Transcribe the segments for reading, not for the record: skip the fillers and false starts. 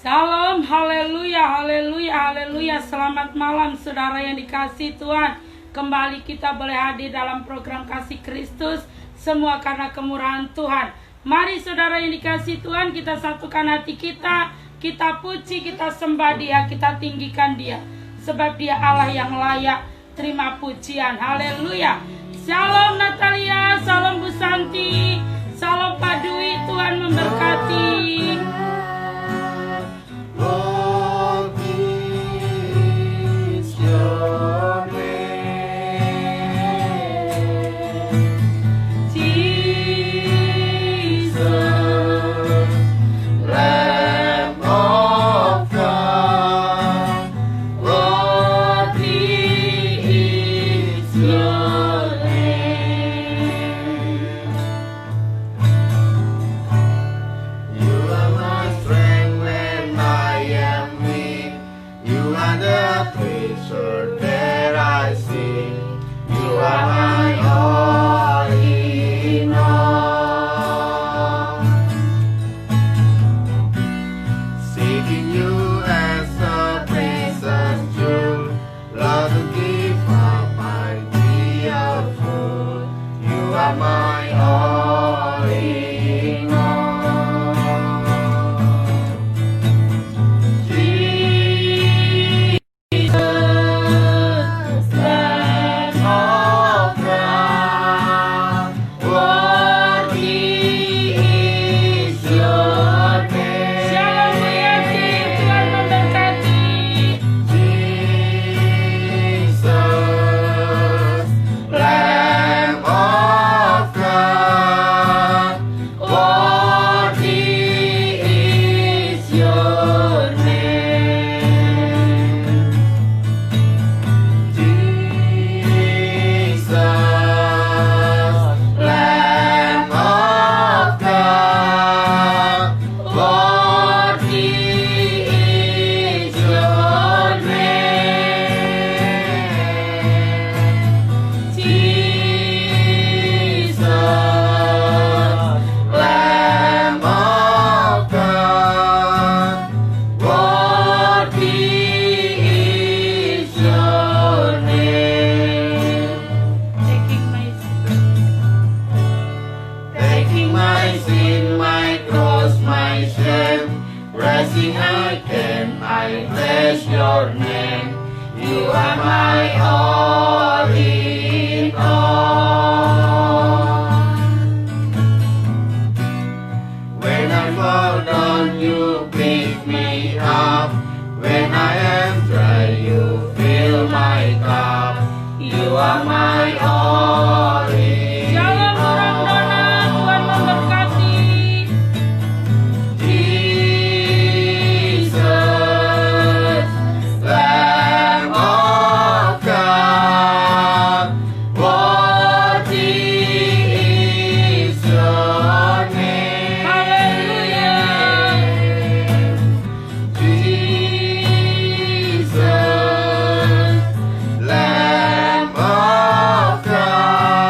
Salam, haleluya, haleluya, haleluya. Selamat malam saudara yang dikasihi Tuhan. Kembali kita boleh hadir dalam program Kasih Kristus. Semua karena kemurahan Tuhan. Mari saudara yang dikasihi Tuhan, kita satukan hati kita. Kita puji, kita sembah Dia, kita tinggikan Dia. Sebab Dia Allah yang layak terima pujian. Haleluya. Shalom Natalia, salam Bu Santi, salam Pak Dwi, Tuhan memberkati. Lord is your name, Jesus, Lamb of God. Lord is your name. You are my strength when I am weak. You are the treasure that I see. You are my all in all. Seeking you as a precious jewel, Lord, to give up my dear food. You are my all in all. Jesus, Lamb of God, worthy is your name. Shalom Bu Yati, Tuhan memberkati. Jesus, Lamb of God, worthy is your name. Jesus, Lamb of God, worthy is your name. Jesus, Lamb of God, worthy is your name. Taking my Taking my sin, my cross, my shame, rising again, I bless your name. You are my all in all. When I fall down, you pick me up. When I am dry, you fill my cup. You are my all in Shalom orang dona, Tuhan memberkati. Jesus, Lamb of God, worthy is your name. Haleluya. Jesus, Lamb of God,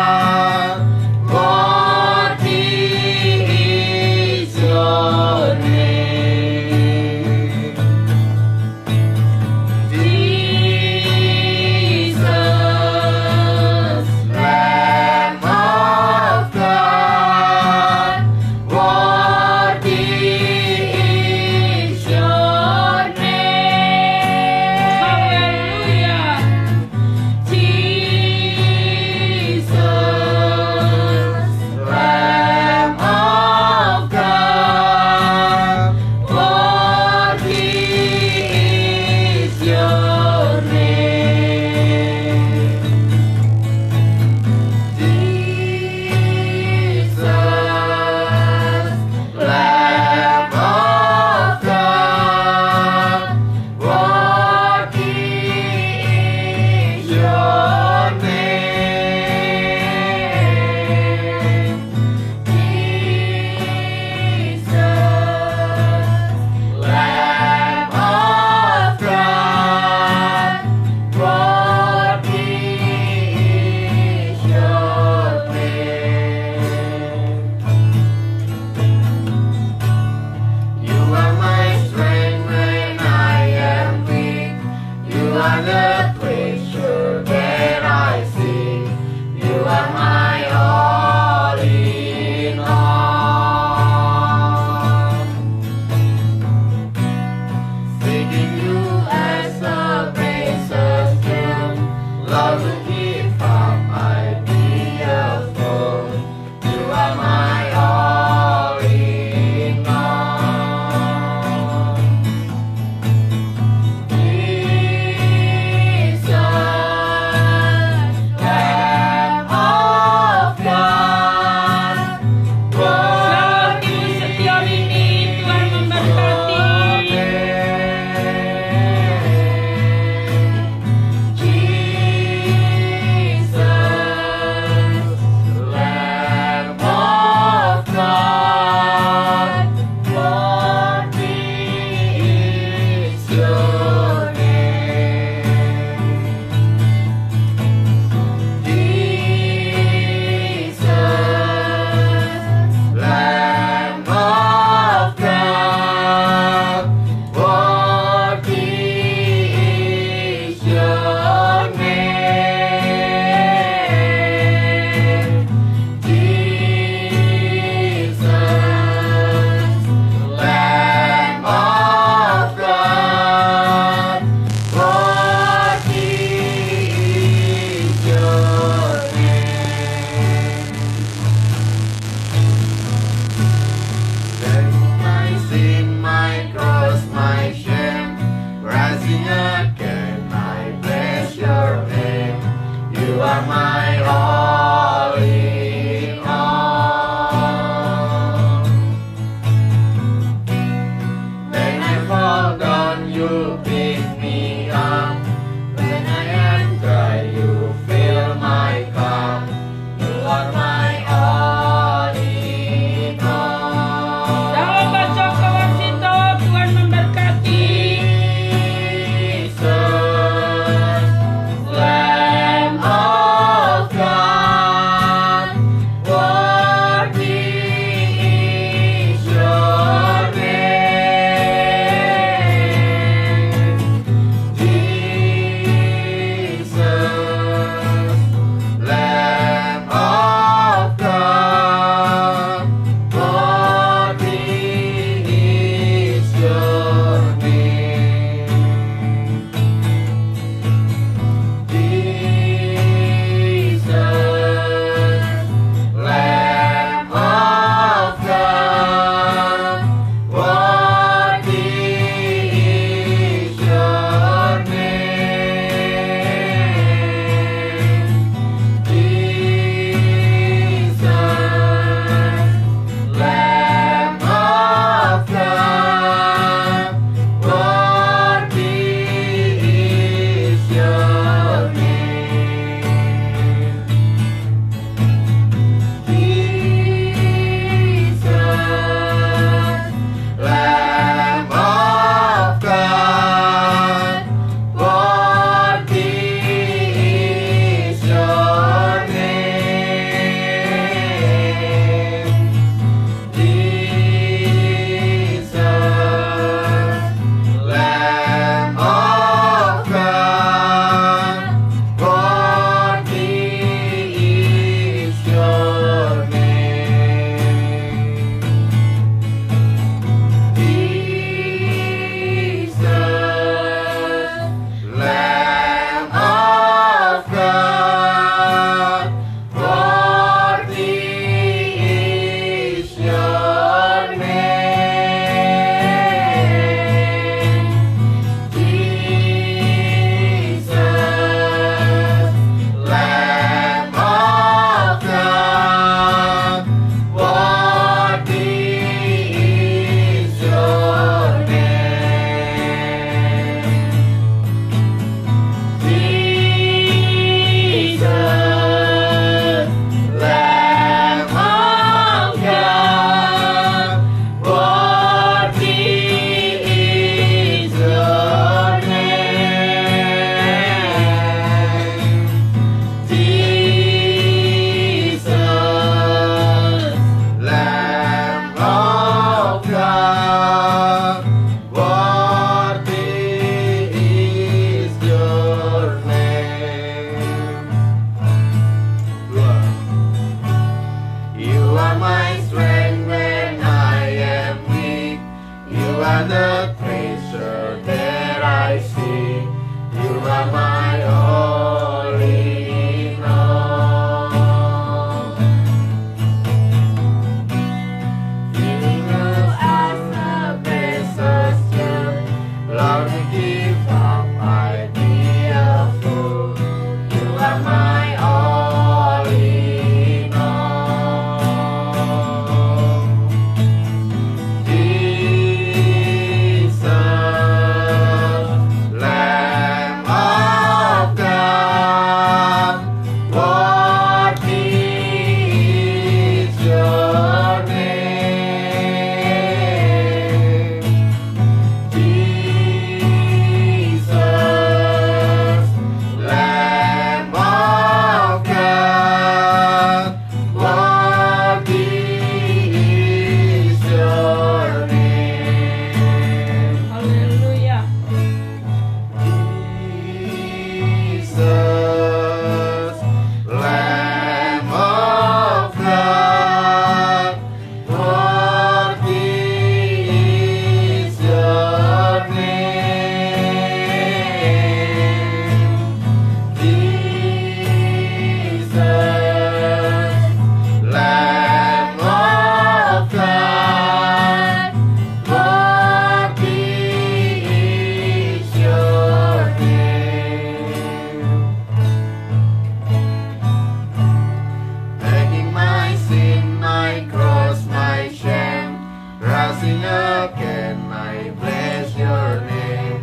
sing again, I bless your name.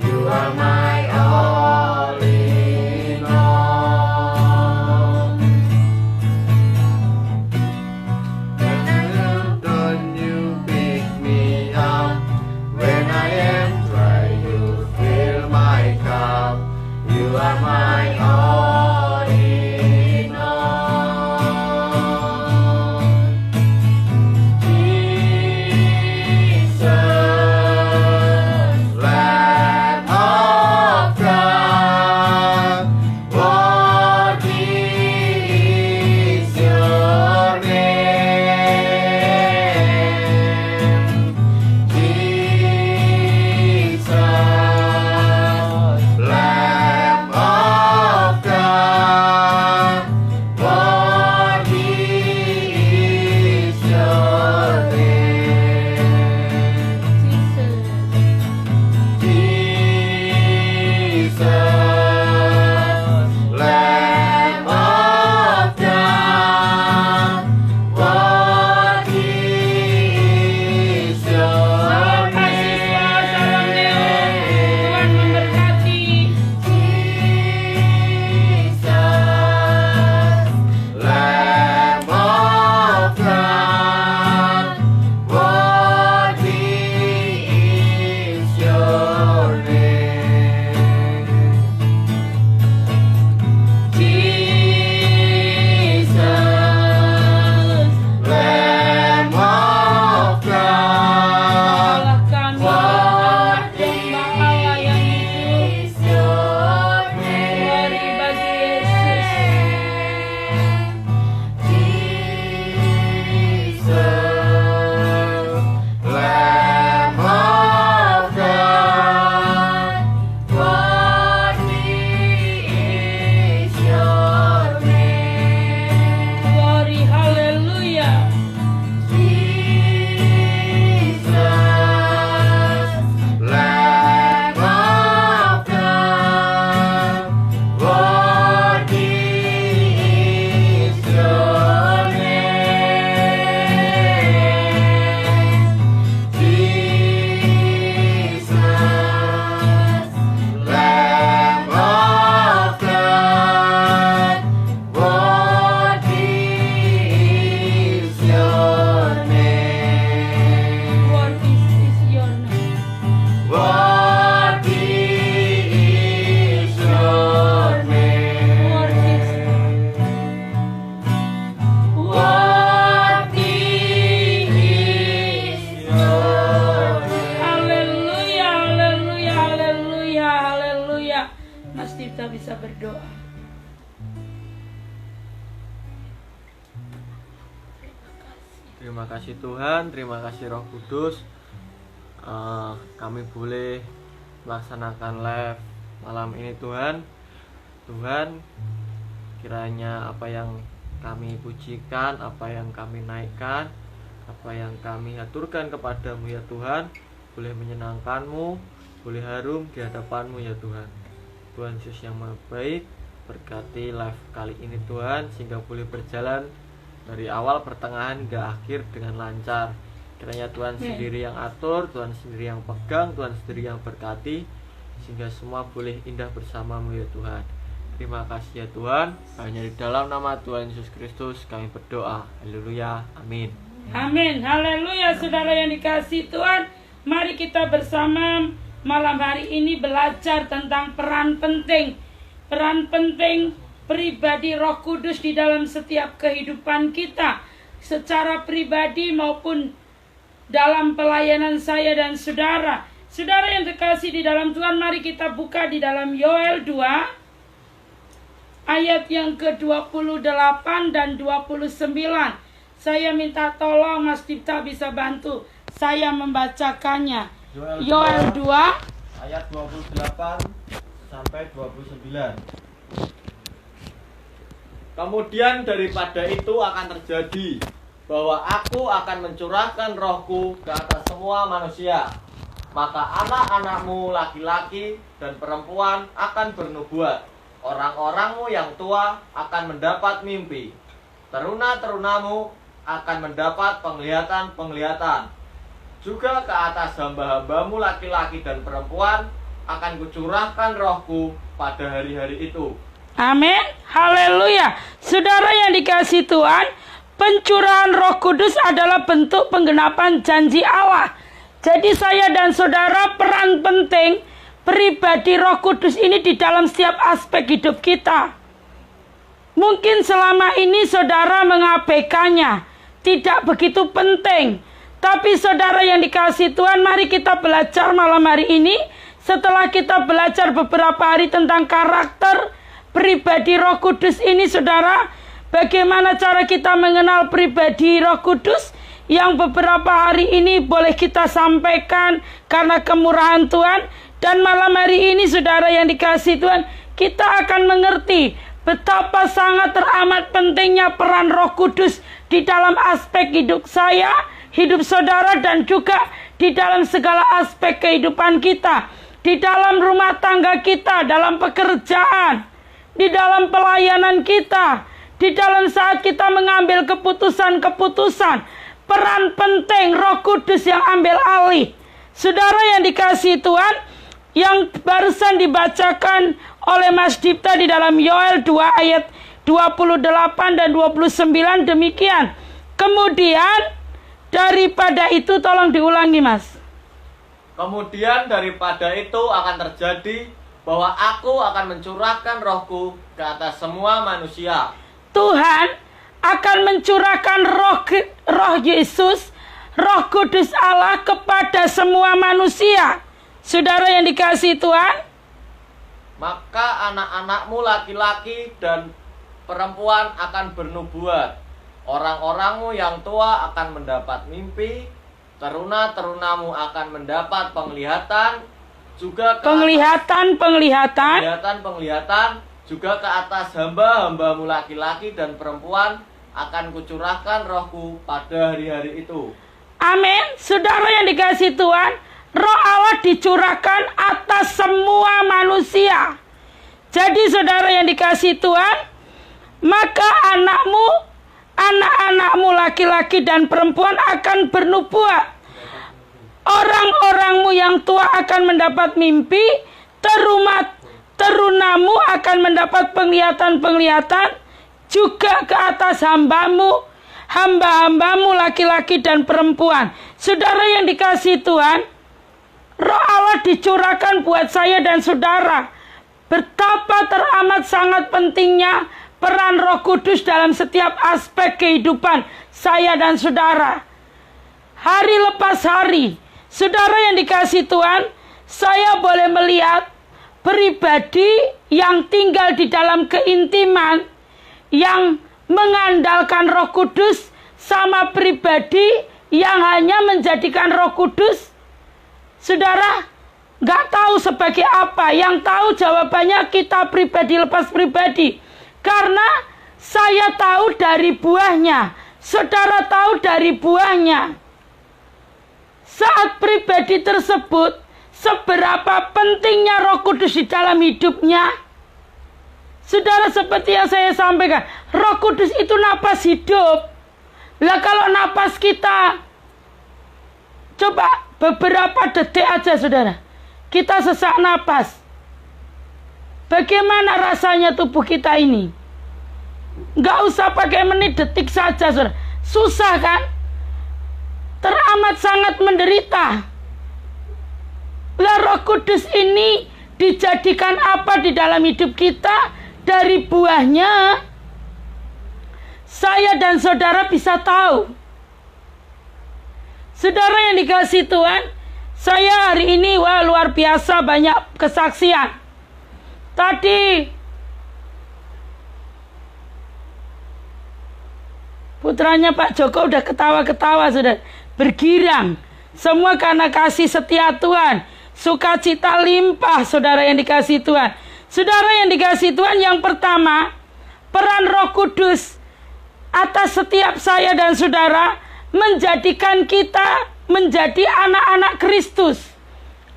You are my all in all. And don't you pick me up when I am dry, you fill my cup. You are my all in all. Jesus, Lamb of God, worthy is your name. Jesus, Lamb of God, worthy is your name. Jesus, Lamb of God, worthy is your Salam kasih semua, salam Neo. Tuhan memberkati. Jesus, Lamb of God, worthy is your name. Jesus, Lamb of God, Allah kami anak domba Allah yang hidup. is your Glory bagi Yesus. Jesus, Lamb of God, worthy is your name. Glory, haleluya. Jesus, Lamb of God, worthy is your name. Jesus, Lamb of God, worthy is your name. Worthy is your name. Worthy is your name. Worthy is your name. Haleluya, haleluya, haleluya, haleluya. Mas Tirta bisa berdoa. Terima kasih Tuhan, terima kasih Roh Kudus. Kami boleh melaksanakan live malam ini Tuhan. Tuhan, kiranya apa yang kami pujikan, apa yang kami naikkan, apa yang kami aturkan kepadamu ya Tuhan, boleh menyenangkan-Mu, boleh harum di hadapan-Mu ya Tuhan. Tuhan Yesus yang Maha Baik, berkati live kali ini Tuhan, sehingga boleh berjalan dari awal pertengahan hingga akhir dengan lancar. Kiranya Tuhan sendiri yang atur, Tuhan sendiri yang pegang, Tuhan sendiri yang berkati, sehingga semua boleh indah bersama-Mu ya Tuhan. Terima kasih ya Tuhan. Hanya di dalam nama Tuhan Yesus Kristus kami berdoa. Haleluya. Amin. Amin, haleluya. Saudara yang dikasihi Tuhan, mari kita bersama malam hari ini belajar tentang peran penting pribadi Roh Kudus di dalam setiap kehidupan kita, secara pribadi maupun dalam pelayanan saya dan saudara. Saudara yang terkasih di dalam Tuhan, mari kita buka di dalam Yoel 2 ayat yang ke-28 dan 29. Saya minta tolong Mas Tirta bisa bantu saya membacakannya. Yoel 2 ayat 28 sampai 29. Kemudian daripada itu akan terjadi bahwa aku akan mencurahkan rohku ke atas semua manusia. Maka anak-anakmu laki-laki dan perempuan akan bernubuat. Orang-orangmu yang tua akan mendapat mimpi. Teruna-terunamu akan mendapat penglihatan-penglihatan. juga ke atas hamba-hambamu laki-laki dan perempuan akan kucurahkan rohku pada hari-hari itu. Amin. Haleluya. Saudara yang dikasihi Tuhan, pencurahan Roh Kudus adalah bentuk penggenapan janji Allah. Jadi saya dan saudara peran penting pribadi Roh Kudus ini di dalam setiap aspek hidup kita. Mungkin selama ini saudara mengabaikannya, tidak begitu penting. Tapi saudara yang dikasihi Tuhan, mari kita belajar malam hari ini. Setelah kita belajar beberapa hari tentang karakter pribadi Roh Kudus ini, saudara, bagaimana cara kita mengenal pribadi Roh Kudus yang beberapa hari ini boleh kita sampaikan karena kemurahan Tuhan. Dan malam hari ini, saudara yang dikasihi Tuhan, kita akan mengerti betapa sangat teramat pentingnya peran Roh Kudus di dalam aspek hidup saya, hidup saudara, dan juga di dalam segala aspek kehidupan kita. Di dalam rumah tangga kita, dalam pekerjaan, di dalam pelayanan kita, di dalam saat kita mengambil keputusan-keputusan. Peran penting Roh Kudus yang ambil alih. Saudara yang dikasihi Tuhan, yang barusan dibacakan oleh Mas Dipta di dalam Yoel 2 ayat 28 dan 29 demikian. Kemudian daripada itu, tolong diulangi Mas. Kemudian daripada itu akan terjadi bahwa aku akan mencurahkan rohku ke atas semua manusia. Tuhan akan mencurahkan roh Yesus, Roh Kudus Allah kepada semua manusia. Saudara yang dikasihi Tuhan, maka anak-anakmu laki-laki dan perempuan akan bernubuat. Orang-orangmu yang tua akan mendapat mimpi, teruna-terunamu akan mendapat penglihatan, juga ke penglihatan, juga ke atas hamba-hambamu laki-laki dan perempuan akan kucurahkan rohku pada hari-hari itu. Amin. Saudara yang dikasihi Tuhan, Roh Allah dicurahkan atas semua manusia. Jadi saudara yang dikasihi Tuhan, maka anak-anakmu laki-laki dan perempuan akan bernubuat. Orang-orangmu yang tua akan mendapat mimpi, terunamu akan mendapat penglihatan-penglihatan, juga ke atas hamba-hambamu laki-laki dan perempuan. Saudara yang dikasihi Tuhan, Roh Allah dicurahkan buat saya dan saudara. Betapa teramat sangat pentingnya peran Roh Kudus dalam setiap aspek kehidupan saya dan saudara. Hari lepas hari, saudara yang dikasihi Tuhan, saya boleh melihat pribadi yang tinggal di dalam keintiman, yang mengandalkan Roh Kudus, sama pribadi yang hanya menjadikan Roh Kudus, saudara, gak tahu sebagai apa. Yang tahu jawabannya kita pribadi lepas pribadi. Karena saya tahu dari buahnya, saudara tahu dari buahnya. Saat pribadi tersebut, seberapa pentingnya Roh Kudus di dalam hidupnya. Saudara, seperti yang saya sampaikan, Roh Kudus itu napas hidup. Lah kalau napas kita, coba beberapa detik aja saudara, kita sesak napas. Bagaimana rasanya tubuh kita ini? Nggak usah pakai menit, detik saja saudara. Susah kan? Teramat sangat menderita. Lah Roh Kudus ini dijadikan apa di dalam hidup kita? Dari buahnya saya dan saudara bisa tahu. Saudara yang dikasihi Tuhan, saya hari ini luar biasa banyak kesaksian. Tadi putranya Pak Joko udah ketawa-ketawa, saudara, bergirang. Semua karena kasih setia Tuhan, sukacita limpah, saudara yang dikasihi Tuhan. Saudara yang dikasihi Tuhan, yang pertama, peran Roh Kudus atas setiap saya dan saudara menjadikan kita menjadi anak-anak Kristus,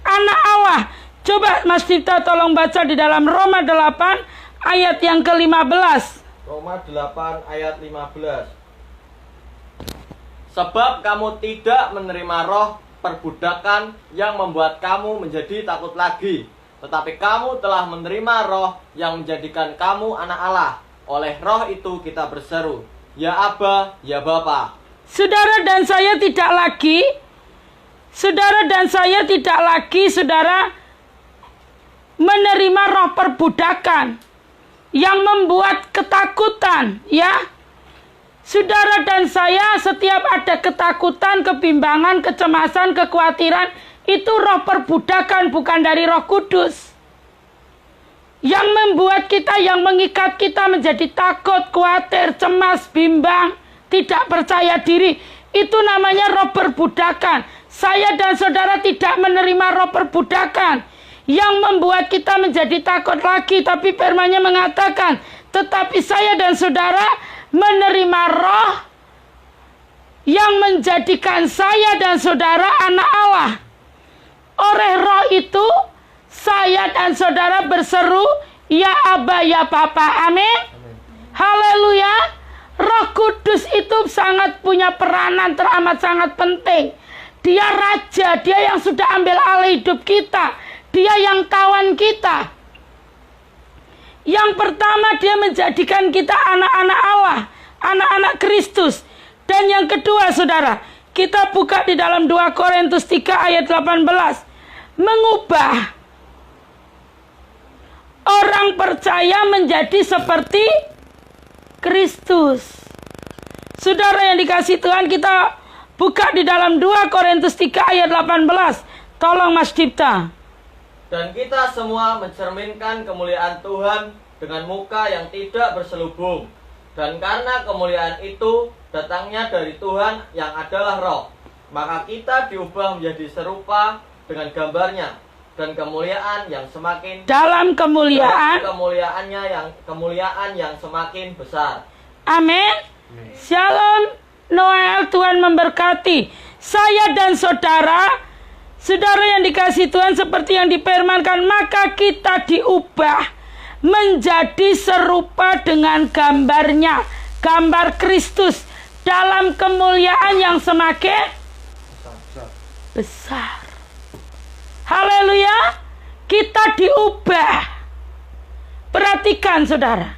anak Allah. Coba Mas Dipta tolong baca di dalam Roma 8 ayat yang ke-15. Roma 8 ayat 15. Sebab kamu tidak menerima roh perbudakan yang membuat kamu menjadi takut lagi. Tetapi kamu telah menerima Roh yang menjadikan kamu anak Allah. Oleh Roh itu kita berseru, ya Aba, ya Bapa. Saudara dan saya tidak lagi, saudara, menerima roh perbudakan yang membuat ketakutan, ya. Saudara dan saya setiap ada ketakutan, kebimbangan, kecemasan, kekhawatiran, itu roh perbudakan, bukan dari Roh Kudus. Yang membuat kita, yang mengikat kita menjadi takut, khawatir, cemas, bimbang, tidak percaya diri. Itu namanya roh perbudakan. Saya dan saudara tidak menerima roh perbudakan yang membuat kita menjadi takut lagi. Tapi firman-Nya mengatakan, tetapi saya dan saudara menerima roh yang menjadikan saya dan saudara anak Allah. Oleh roh itu, saya dan saudara berseru, ya Aba, ya Bapa. Amin. Haleluya. Roh Kudus itu sangat punya peranan teramat sangat penting. Dia raja, dia yang sudah ambil alih hidup kita. Dia yang kawan kita. Yang pertama, dia menjadikan kita anak-anak Allah, anak-anak Kristus. Dan yang kedua, saudara, kita buka di dalam 2 Korintus 3 ayat 18. Mengubah orang percaya menjadi seperti Kristus. Saudara yang dikasihi Tuhan, kita buka di dalam 2 Korintus 3 ayat 18. Tolong Mas Dipta. Dan kita semua mencerminkan kemuliaan Tuhan dengan muka yang tidak berselubung. Dan karena kemuliaan itu datangnya dari Tuhan yang adalah Roh, maka kita diubah menjadi serupa dengan gambarnya. Dan kemuliaan yang semakin dalam kemuliaan, kemuliaan yang semakin besar. Amin. Shalom Noel, Tuhan memberkati. Saya dan saudara yang dikasihi Tuhan, seperti yang difirmankan, maka kita diubah menjadi serupa dengan gambarnya, gambar Kristus, dalam kemuliaan yang semakin besar. Haleluya. Kita diubah. Perhatikan saudara,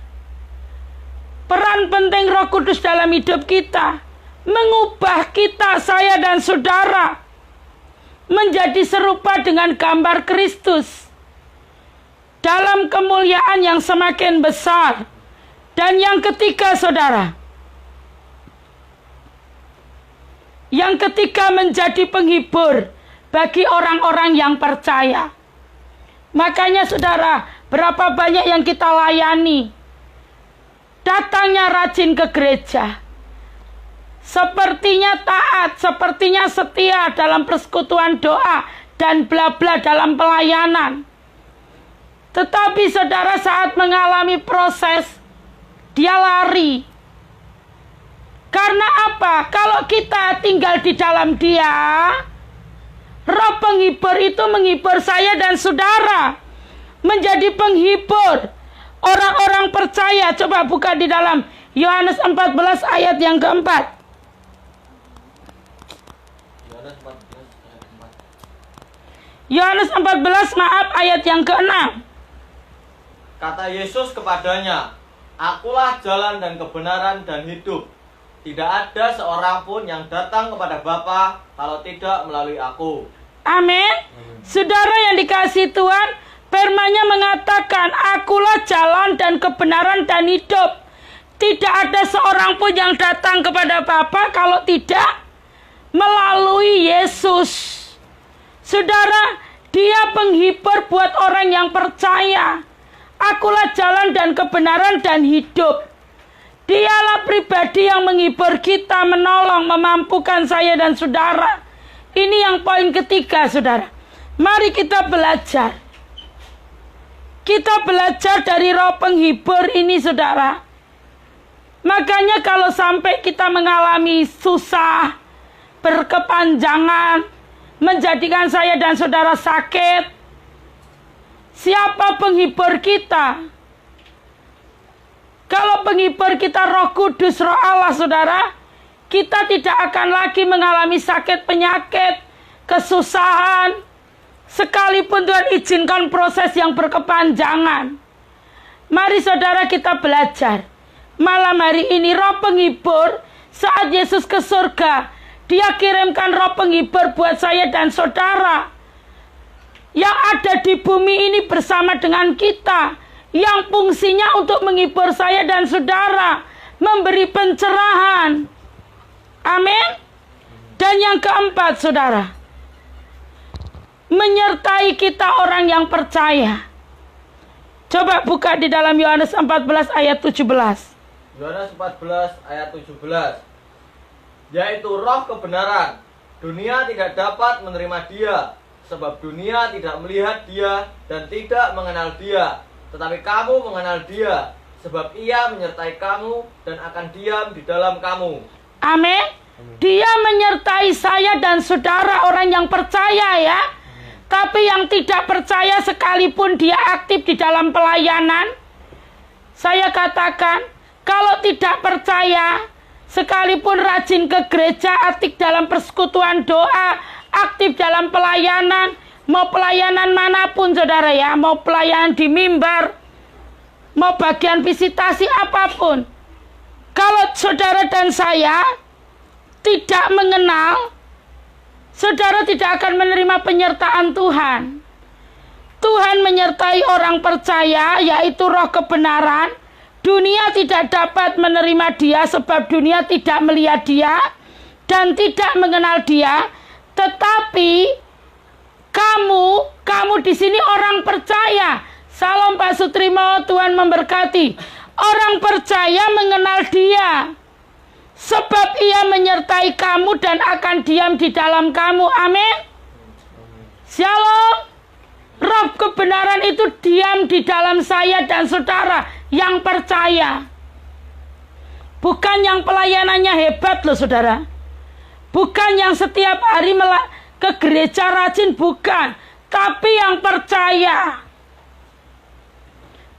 peran penting Roh Kudus dalam hidup kita, mengubah kita, saya dan saudara, menjadi serupa dengan gambar Kristus dalam kemuliaan yang semakin besar. Dan yang ketiga, saudara, yang ketiga, menjadi penghibur bagi orang-orang yang percaya. Makanya saudara, berapa banyak yang kita layani, datangnya rajin ke gereja, sepertinya taat, sepertinya setia dalam persekutuan doa, dan bla bla dalam pelayanan. Tetapi saudara, saat mengalami proses, dia lari. Karena apa? Kalau kita tinggal di dalam dia, roh penghibur itu menghibur saya dan saudara, menjadi penghibur orang-orang percaya. Coba buka di dalam Yohanes 14 ayat yang keempat. Yohanes 14, maaf, ayat yang ke-6. Kata Yesus kepadanya, akulah jalan dan kebenaran dan hidup. Tidak ada seorang pun yang datang kepada Bapa kalau tidak melalui aku. Amin. Saudara yang dikasihi Tuhan, firman-Nya mengatakan, akulah jalan dan kebenaran dan hidup. Tidak ada seorang pun yang datang kepada Bapa kalau tidak melalui Yesus. Saudara, dia penghibur buat orang yang percaya. Akulah jalan dan kebenaran dan hidup. Dialah pribadi yang menghibur kita, menolong, memampukan saya dan saudara. Ini yang poin ketiga, saudara. Mari kita belajar. Kita belajar dari roh penghibur ini, saudara. Makanya kalau sampai kita mengalami susah, berkepanjangan, menjadikan saya dan saudara sakit, siapa penghibur kita? Kalau penghibur kita Roh Kudus, Roh Allah, saudara, kita tidak akan lagi mengalami sakit penyakit, kesusahan, sekalipun Tuhan izinkan proses yang berkepanjangan. Mari saudara kita belajar. Malam hari ini roh penghibur, saat Yesus ke surga, Dia kirimkan roh penghibur buat saya dan saudara yang ada di bumi ini bersama dengan kita, yang fungsinya untuk menghibur saya dan saudara, memberi pencerahan. Amin. Dan yang keempat, saudara, menyertai kita orang yang percaya. Coba buka di dalam Yohanes 14 ayat 17. Yohanes 14 ayat 17. Yaitu roh kebenaran. Dunia tidak dapat menerima Dia, sebab dunia tidak melihat Dia dan tidak mengenal Dia. Tetapi kamu mengenal Dia, sebab Ia menyertai kamu dan akan diam di dalam kamu. Amin. Dia menyertai saya dan saudara orang yang percaya ya. Tapi yang tidak percaya sekalipun dia aktif di dalam pelayanan, saya katakan, kalau tidak percaya, sekalipun rajin ke gereja, aktif dalam persekutuan doa, aktif dalam pelayanan, mau pelayanan manapun saudara ya, mau pelayanan di mimbar, mau bagian visitasi apapun, kalau saudara dan saya tidak mengenal, saudara tidak akan menerima penyertaan Tuhan. Tuhan menyertai orang percaya, yaitu roh kebenaran. Dunia tidak dapat menerima Dia sebab dunia tidak melihat Dia dan tidak mengenal Dia. Tetapi kamu di sini orang percaya. Salam Pak Sutrimo, Tuhan memberkati. Orang percaya mengenal Dia, sebab Ia menyertai kamu dan akan diam di dalam kamu. Amin. Shalom. Roh kebenaran itu diam di dalam saya dan saudara yang percaya. Bukan yang pelayanannya hebat loh saudara. Bukan yang setiap hari ke gereja rajin, bukan. Tapi yang percaya.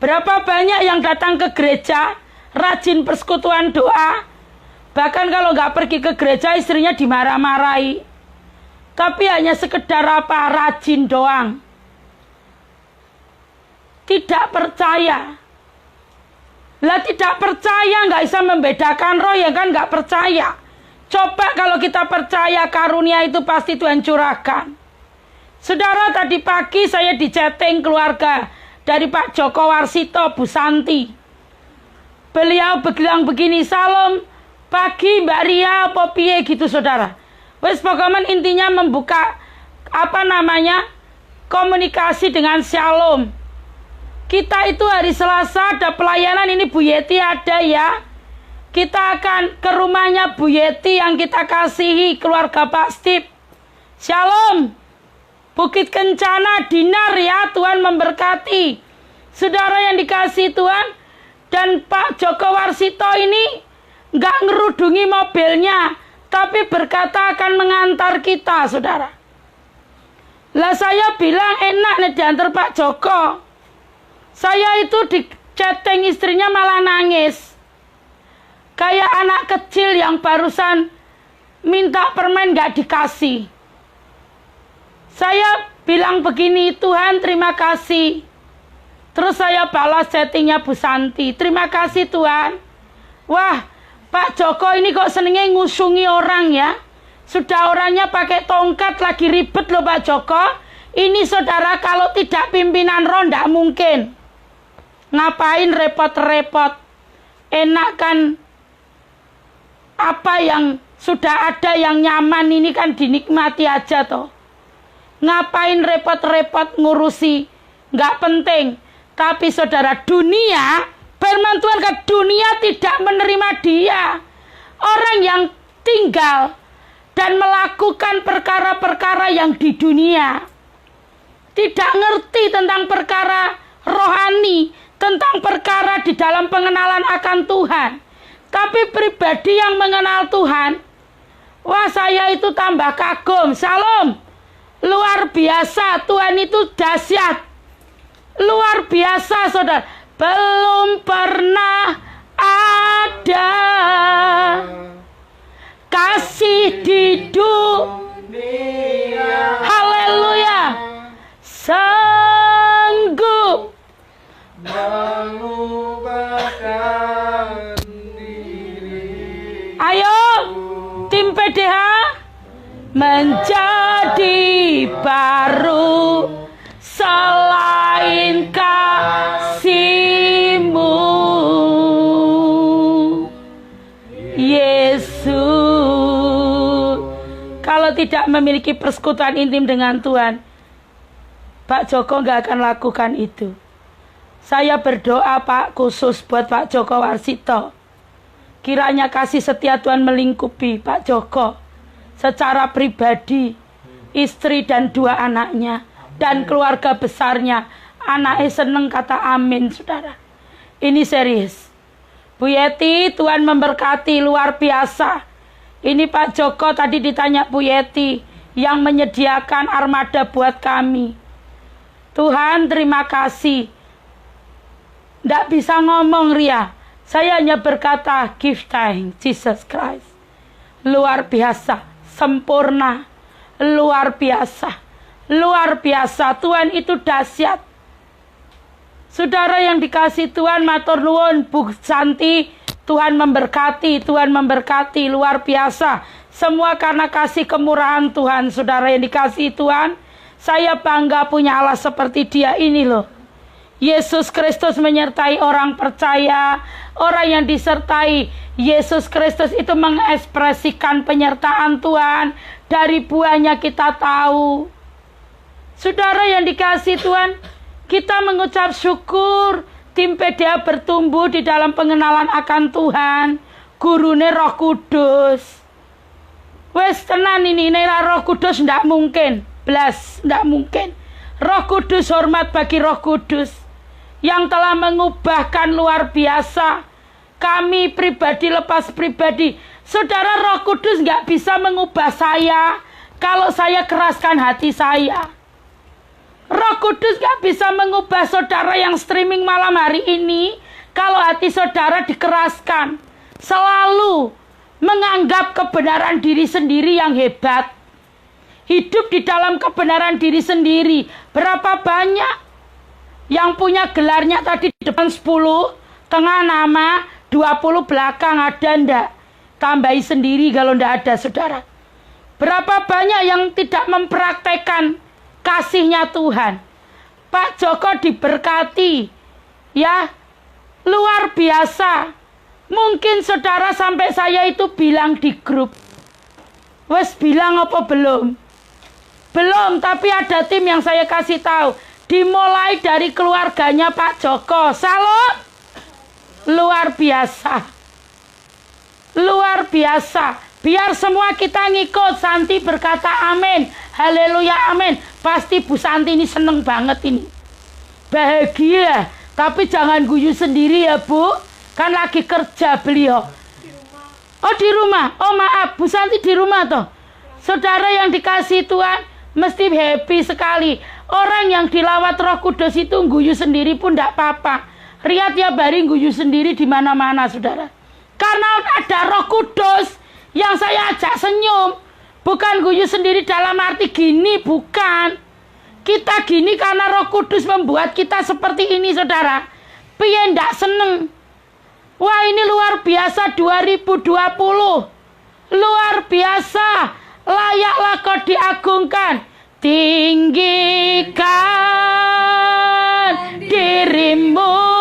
Berapa banyak yang datang ke gereja, rajin persekutuan doa, bahkan kalau nggak pergi ke gereja istrinya dimarah-marahi. Tapi hanya sekedar rajin doang. Tidak percaya. Lah tidak percaya nggak bisa membedakan roh ya kan, nggak percaya. Coba kalau kita percaya karunia itu pasti Tuhan curahkan. Saudara, tadi pagi saya di chatting keluarga dari Pak Joko Warsito, Bu Santi. Beliau bilang begini, salam pagi Mbak Ria apa piye gitu saudara. Wes pokoknya intinya membuka komunikasi dengan shalom. Kita itu hari Selasa ada pelayanan, ini Bu Yeti ada ya. Kita akan ke rumahnya Bu Yeti yang kita kasihi, keluarga Pak Steve. Shalom. Bukit Kencana, Dinar ya, Tuhan memberkati. Saudara yang dikasihi Tuhan, dan Pak Joko Warsito ini nggak ngerudungi mobilnya, tapi berkata akan mengantar kita, saudara. Lah saya bilang enak nih diantar Pak Joko. Saya itu di chatting istrinya malah nangis. Kayak anak kecil yang barusan minta permen gak dikasih. Saya bilang begini, Tuhan terima kasih. Terus saya balas chattingnya Bu Santi. Terima kasih Tuhan. Wah, Pak Joko ini kok senengnya ngusungi orang ya. Sudah orangnya pakai tongkat lagi ribet loh Pak Joko. Ini saudara kalau tidak pimpinan roh ndak mungkin. Ngapain repot-repot? Enak kan apa yang sudah ada yang nyaman ini kan dinikmati aja toh. Ngapain repot-repot ngurusi? Nggak penting. Tapi saudara, dunia, firman Tuhan ke dunia tidak menerima dia. Orang yang tinggal dan melakukan perkara-perkara yang di dunia. Tidak ngerti tentang perkara rohani, tentang perkara di dalam pengenalan akan Tuhan. Tapi pribadi yang mengenal Tuhan, wah saya itu tambah kagum. Salam. Luar biasa, Tuhan itu dahsyat. Luar biasa saudara. Belum pernah ada kasih di dunia menjadi baru selain kasih-Mu, Yesus. Kalau tidak memiliki persekutuan intim dengan Tuhan, Pak Joko nggak akan lakukan itu. Saya berdoa Pak, khusus buat Pak Joko Warsito. Kiranya kasih setia Tuhan melingkupi Pak Joko secara pribadi, istri dan 2 anaknya, dan keluarga besarnya. Anaknya seneng kata amin, saudara. Ini serius. Bu Yeti, Tuhan memberkati luar biasa. Ini Pak Joko tadi ditanya Bu Yeti yang menyediakan armada buat kami. Tuhan terima kasih. Tidak bisa ngomong Ria. Saya hanya berkata, give thanks Jesus Christ. Luar biasa, sempurna, luar biasa, luar biasa. Tuhan itu dahsyat. Saudara yang dikasih Tuhan, matur nuwun Bu Santi, Tuhan memberkati, Tuhan memberkati, luar biasa. Semua karena kasih kemurahan Tuhan. Saudara yang dikasih Tuhan, saya bangga punya Allah seperti Dia ini loh. Yesus Kristus menyertai orang percaya, orang yang disertai Yesus Kristus itu mengekspresikan penyertaan Tuhan. Dari buahnya kita tahu. Saudara yang dikasih Tuhan, kita mengucap syukur. Tim PDA bertumbuh di dalam pengenalan akan Tuhan. Gurune Roh Kudus. Wes tenan ini Roh Kudus ndak mungkin. Blas, ndak mungkin. Roh Kudus, hormat bagi Roh Kudus yang telah mengubahkan luar biasa. Kami pribadi lepas pribadi. Saudara, Roh Kudus nggak bisa mengubah saya kalau saya keraskan hati saya. Roh Kudus nggak bisa mengubah saudara yang streaming malam hari ini kalau hati saudara dikeraskan. Selalu menganggap kebenaran diri sendiri yang hebat. Hidup di dalam kebenaran diri sendiri. Berapa banyak yang punya gelarnya tadi depan 10, tengah nama, 20 belakang, ada ndak? Tambahi sendiri kalau ndak ada, saudara. Berapa banyak yang tidak mempraktekkan kasihnya Tuhan. Pak Joko diberkati, ya, luar biasa. Mungkin saudara sampai saya itu bilang di grup. Wes bilang apa belum? Belum, tapi ada tim yang saya kasih tahu. Dimulai dari keluarganya Pak Joko. Salam. Luar biasa. Luar biasa. Biar semua kita ngikut. Santi berkata amin. Haleluya amin. Pasti Bu Santi ini seneng banget ini. Bahagia. Tapi jangan guyu sendiri ya Bu. Kan lagi kerja beliau. Oh di rumah. Oh maaf, Bu Santi di rumah toh. Saudara yang dikasih Tuhan mesti happy sekali. Orang yang dilawat Roh Kudus itu guyu sendiri pun tidak apa-apa. Ria tiap hari guyu sendiri di mana-mana, saudara. Karena ada Roh Kudus yang saya ajak senyum. Bukan guyu sendiri dalam arti gini, bukan. Kita gini karena Roh Kudus membuat kita seperti ini, saudara. Piye ndak seneng. Wah, ini luar biasa 2020. Luar biasa. Layaklah kau diagungkan. Tinggikan dirimu.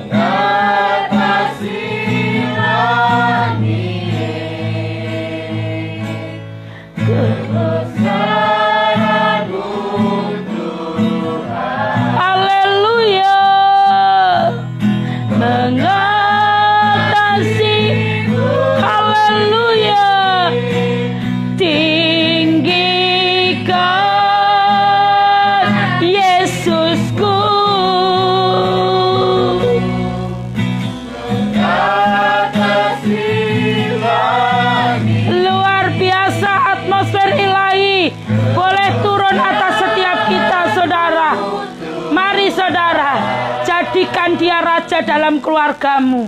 Mengatasi langit, kebesaran Tuhan. Haleluya. Mengatasi. Haleluya. Tinggikan Yesusku. Mengatasi langit, Luar biasa atmosfer ilahi boleh turun atas setiap kita, saudara. Mari saudara, jadikan dia raja dalam keluargamu.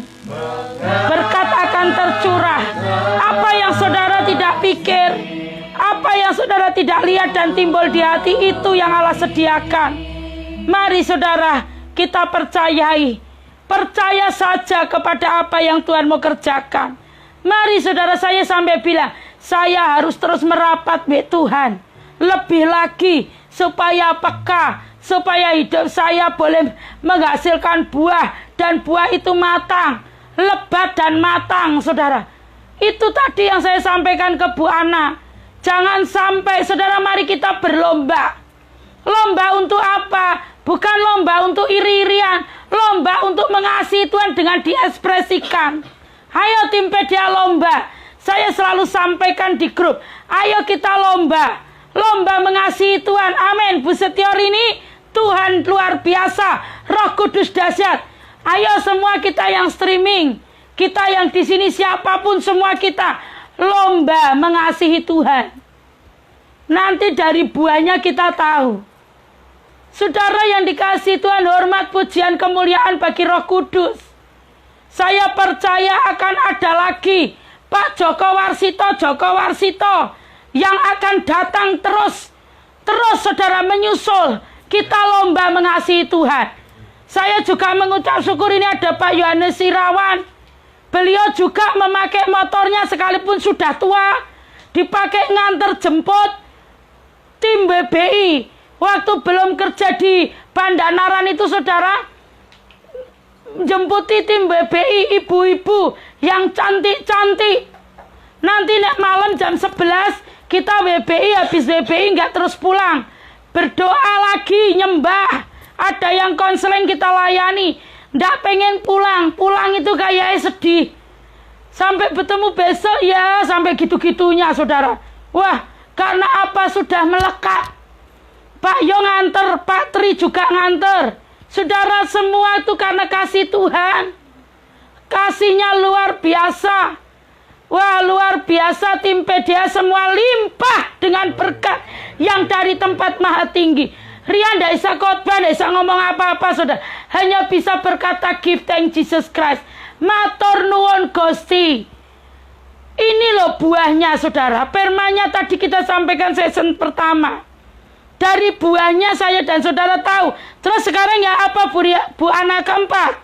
Berkat akan tercurah. Apa yang saudara tidak pikir, apa yang saudara tidak lihat dan timbul di hati, itu yang Allah sediakan. Mari saudara, kita percayai. Percaya saja kepada apa yang Tuhan mau kerjakan. Mari saudara, saya sampai bilang, saya harus terus merapat Tuhan. Lebih lagi supaya peka, supaya hidup saya boleh menghasilkan buah. Dan buah itu matang, lebat dan matang saudara. Itu tadi yang saya sampaikan ke Bu Ana. Jangan sampai saudara, mari kita berlomba. Lomba untuk apa? Bukan lomba untuk iri-irian. Lomba untuk mengasihi Tuhan dengan diekspresikan. Ayo tim PDA lomba. Saya selalu sampaikan di grup. Ayo kita lomba. Lomba mengasihi Tuhan. Amin. Bu Setiorini, Tuhan luar biasa. Roh Kudus dahsyat. Ayo semua kita yang streaming. Kita yang di sini, siapapun semua kita. Lomba mengasihi Tuhan. Nanti dari buahnya kita tahu. Saudara yang dikasihi Tuhan, hormat, pujian, kemuliaan bagi Roh Kudus. Saya percaya akan ada lagi Pak Joko Warsito yang akan datang terus saudara menyusul. Kita lomba mengasihi Tuhan. Saya juga mengucap syukur ini ada Pak Yohanes Irawan. Beliau juga memakai motornya sekalipun sudah tua, dipakai nganter jemput tim BBI. Waktu belum kerja di Pandanaran itu saudara, jemputi tim BBI ibu-ibu yang cantik-cantik. Nanti nek malam jam 11 kita BBI, habis BBI nggak terus pulang. Berdoa lagi, nyembah. Ada yang konseling kita layani. Nggak pengen pulang. Pulang itu kayaknya sedih. Sampai bertemu besok ya, sampai gitu-gitunya saudara. Wah, karena apa? Sudah melekat. Pak Yo nganter, Pak Tri juga nganter. Saudara, semua itu karena kasih Tuhan. Kasihnya luar biasa. Wah, luar biasa. Tim PDA semua limpah dengan berkat yang dari tempat maha tinggi. Rian tidak bisa khotbah, tidak bisa ngomong apa-apa saudara. Hanya bisa berkata give thank Jesus Christ. Matur nuwun Gusti. Ini loh buahnya saudara. Permanya tadi kita sampaikan season pertama. Dari buahnya saya dan saudara tahu. Terus sekarang ya apa Bu Ana keempat?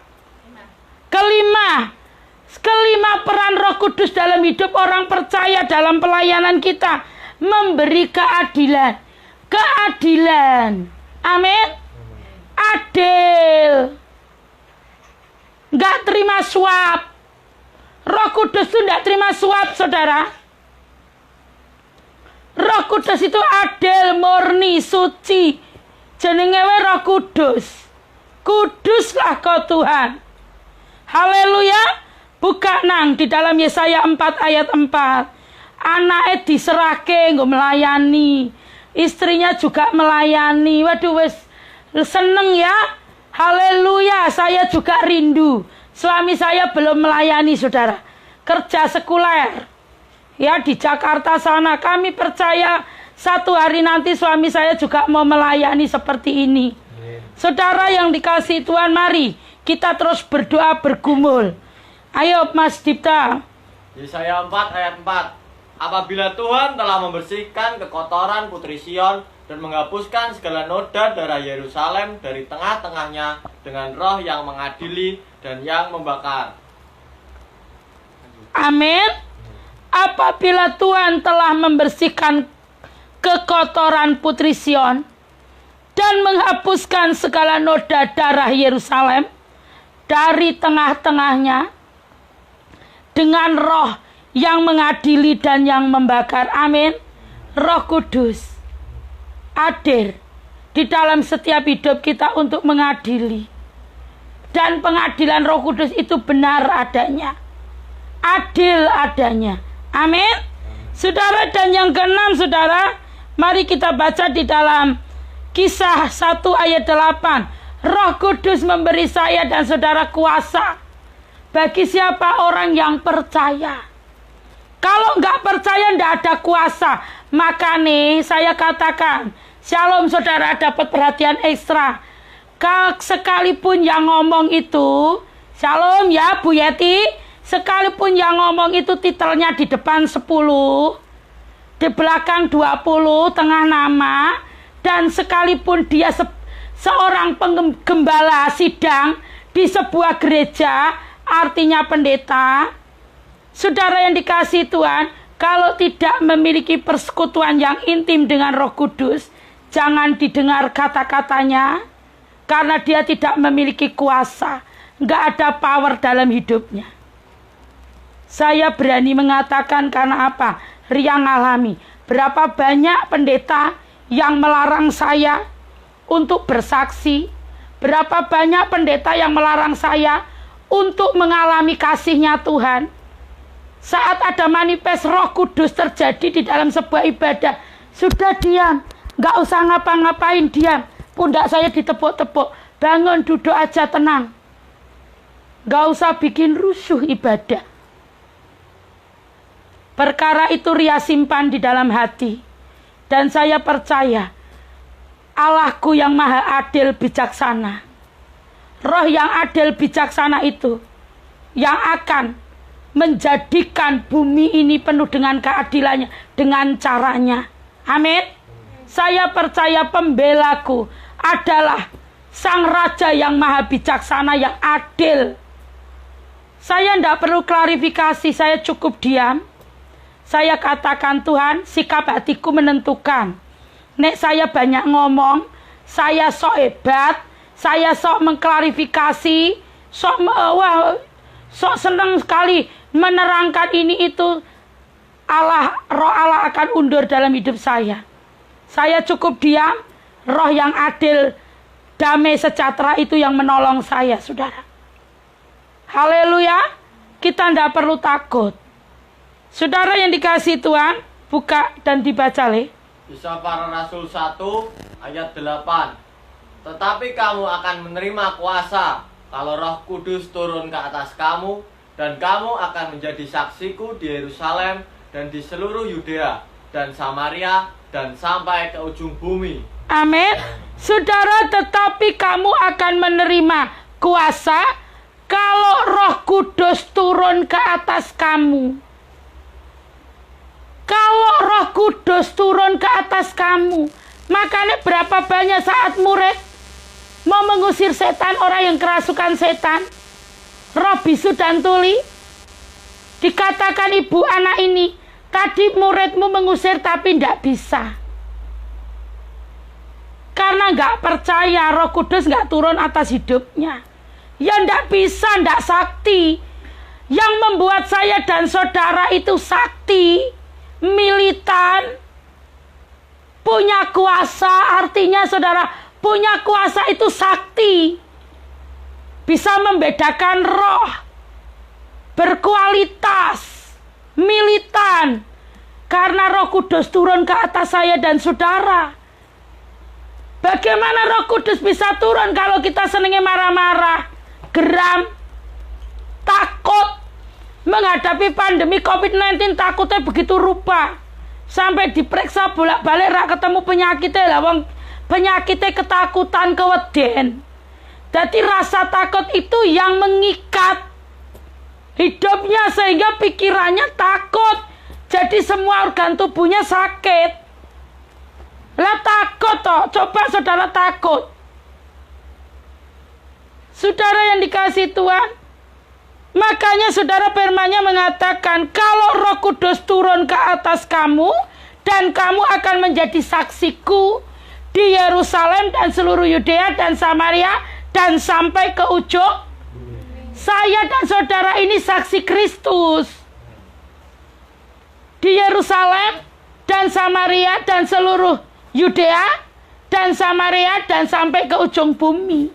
Kelima peran Roh Kudus dalam hidup orang percaya dalam pelayanan kita. Memberi keadilan. Keadilan. Amin. Adil. Nggak terima suap. Roh Kudus itu nggak terima suap saudara. Roh Kudus itu adil, murni, suci. Jenenge Roh Kudus. Kuduslah kau Tuhan. Haleluya. Buka nang di dalam Yesaya 4 ayat 4. Anaknya diserahke nggo melayani. Istrinya juga melayani. Waduh wes seneng ya. Haleluya. Saya juga rindu. Suami saya belum melayani saudara. Kerja sekuler. Ya di Jakarta sana, kami percaya satu hari nanti suami saya juga mau melayani seperti ini. Saudara yang dikasihi Tuhan, mari kita terus berdoa bergumul. Ayo Mas Dipta. Yesaya 4 ayat 4. Apabila Tuhan telah membersihkan kekotoran Putri Sion dan menghapuskan segala noda darah Yerusalem dari tengah-tengahnya dengan roh yang mengadili dan yang membakar. Amin. Apabila Tuhan telah membersihkan kekotoran Putri Sion dan menghapuskan segala noda darah Yerusalem dari tengah-tengahnya dengan roh yang mengadili dan yang membakar. Amin. Roh Kudus hadir di dalam setiap hidup kita untuk mengadili. Dan pengadilan Roh Kudus itu benar adanya. Adil adanya. Amin. Saudara, dan yang keenam saudara, mari kita baca di dalam Kisah 1 ayat 8. Roh Kudus memberi saya dan saudara kuasa bagi siapa orang yang percaya. Kalau nggak percaya nggak ada kuasa. Maka nih saya katakan, shalom saudara, dapat perhatian ekstra. Sekalipun yang ngomong itu, shalom ya Bu Yeti, sekalipun yang ngomong itu titelnya di depan 10, di belakang 20, tengah nama, dan sekalipun dia seorang penggembala sidang di sebuah gereja, artinya pendeta, Saudara yang dikasihi Tuhan, kalau tidak memiliki persekutuan yang intim dengan Roh Kudus, jangan didengar kata-katanya, karena dia tidak memiliki kuasa, nggak ada power dalam hidupnya. Saya berani mengatakan karena apa? Ria ngalami. Berapa banyak pendeta yang melarang saya untuk bersaksi. Berapa banyak pendeta yang melarang saya untuk mengalami kasih-Nya Tuhan. Saat ada manifest Roh Kudus terjadi di dalam sebuah ibadah, sudah diam. Nggak usah ngapa-ngapain, diam. Pundak saya ditepuk-tepuk. Bangun, duduk aja, tenang. Nggak usah bikin rusuh ibadah. Perkara itu Ria simpan di dalam hati. Dan saya percaya Allahku yang maha adil bijaksana. Roh yang adil bijaksana itu yang akan menjadikan bumi ini penuh dengan keadilannya, dengan caranya. Amin. Saya percaya pembelaku adalah Sang Raja yang maha bijaksana, yang adil. Saya tidak perlu klarifikasi, saya cukup diam. Saya katakan, Tuhan, sikap hatiku menentukan. Nek saya banyak ngomong, saya sok hebat, saya sok mengklarifikasi, sok senang sekali menerangkan ini itu, Roh Allah akan undur dalam hidup saya. Saya cukup diam, Roh yang adil, damai sejahtera itu yang menolong saya, saudara. Haleluya, kita tidak perlu takut. Saudara yang dikasihi Tuhan, buka dan dibaca le. Kisah Para Rasul 1 ayat 8. Tetapi kamu akan menerima kuasa kalau Roh Kudus turun ke atas kamu, dan kamu akan menjadi saksiku di Yerusalem dan di seluruh Yudea dan Samaria dan sampai ke ujung bumi. Amin. Saudara, tetapi kamu akan menerima kuasa kalau Roh Kudus turun ke atas kamu. Kalau Roh Kudus turun ke atas kamu. Makanya berapa banyak saat murid mau mengusir setan, orang yang kerasukan setan, roh bisu dan tuli, dikatakan ibu anak ini, tadi muridmu mengusir tapi tidak bisa. Karena nggak percaya, Roh Kudus nggak turun atas hidupnya. Ya nggak bisa, nggak sakti. Yang membuat saya dan saudara itu sakti, militan, punya kuasa. Artinya saudara, punya kuasa itu sakti. Bisa membedakan roh, berkualitas, militan. Karena Roh Kudus turun ke atas saya dan saudara. Bagaimana Roh Kudus bisa turun kalau kita senangnya marah-marah, geram, takut? Menghadapi pandemi COVID-19 takutnya begitu rupa. Sampai diperiksa bolak-balik rak ketemu penyakitnya lah, wong penyakitnya ketakutan, keweden. Jadi rasa takut itu yang mengikat hidupnya sehingga pikirannya takut. Jadi semua organ tubuhnya sakit. Lah takut toh, coba saudara takut. Saudara yang dikasihi Tuhan, makanya saudara firman-Nya mengatakan, kalau Roh Kudus turun ke atas kamu, dan kamu akan menjadi saksiku di Yerusalem dan seluruh Yudea dan Samaria dan sampai ke ujung. Saya dan saudara ini saksi Kristus di Yerusalem dan Samaria dan seluruh Yudea dan Samaria dan sampai ke ujung bumi.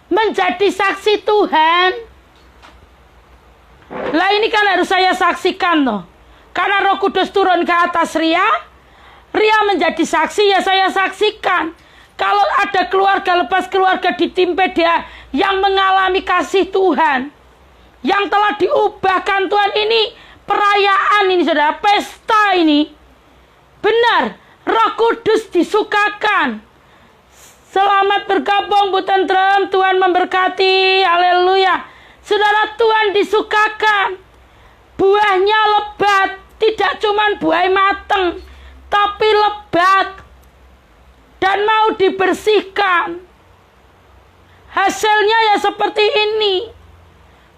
Menjadi saksi Tuhan. Lah ini kan harus saya saksikan loh. Karena Roh Kudus turun ke atas Ria menjadi saksi, ya saya saksikan. Kalau ada keluarga lepas keluarga ditimpa dia yang mengalami kasih Tuhan, yang telah diubahkan Tuhan, ini perayaan ini saudara, pesta ini. Benar, Roh Kudus disukakan. Selamat bergabung Bu Tentrem, Tuhan memberkati, haleluya. Saudara, Tuhan disukakan. Buahnya lebat, tidak cuma buah mateng, tapi lebat dan mau dibersihkan. Hasilnya ya seperti ini.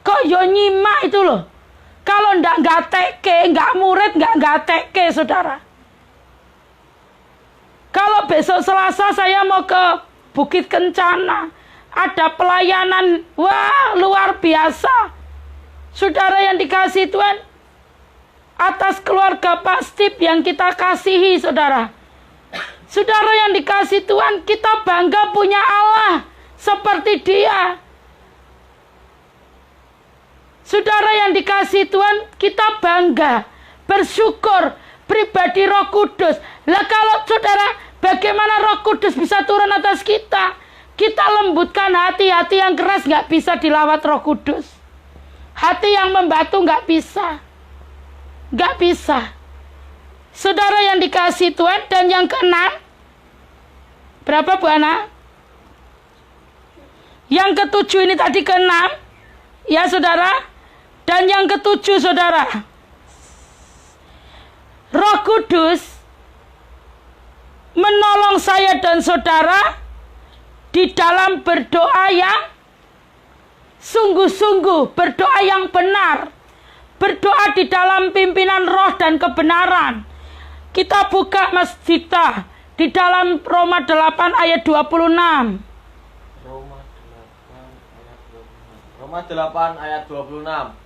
Kok yo nyimak itu loh. Kalau ndak gateke, nggak murid, nggak gateke, saudara. Kalau besok Selasa saya mau ke Bukit Kencana, ada pelayanan, wah luar biasa. Saudara yang dikasihi Tuhan, atas keluarga Pak Steve yang kita kasihi, saudara. Saudara yang dikasihi Tuhan, kita bangga punya Allah seperti Dia. Saudara yang dikasihi Tuhan, kita bangga, bersyukur, pribadi Roh Kudus. Lah kalau saudara, bagaimana Roh Kudus bisa turun atas kita? Kita lembutkan hati-hati yang keras nggak bisa dilawat Roh Kudus. Hati yang membatu nggak bisa. Nggak bisa. Saudara yang dikasihi Tuhan, dan yang keenam, berapa Bu Ana? Yang ketujuh ini tadi keenam, ya saudara. Dan yang ketujuh, saudara, Roh Kudus menolong saya dan saudara di dalam berdoa yang sungguh-sungguh, berdoa yang benar, berdoa di dalam pimpinan roh dan kebenaran. Kita buka Mas Dita di dalam Roma 8 ayat 26. Roma 8 ayat 26.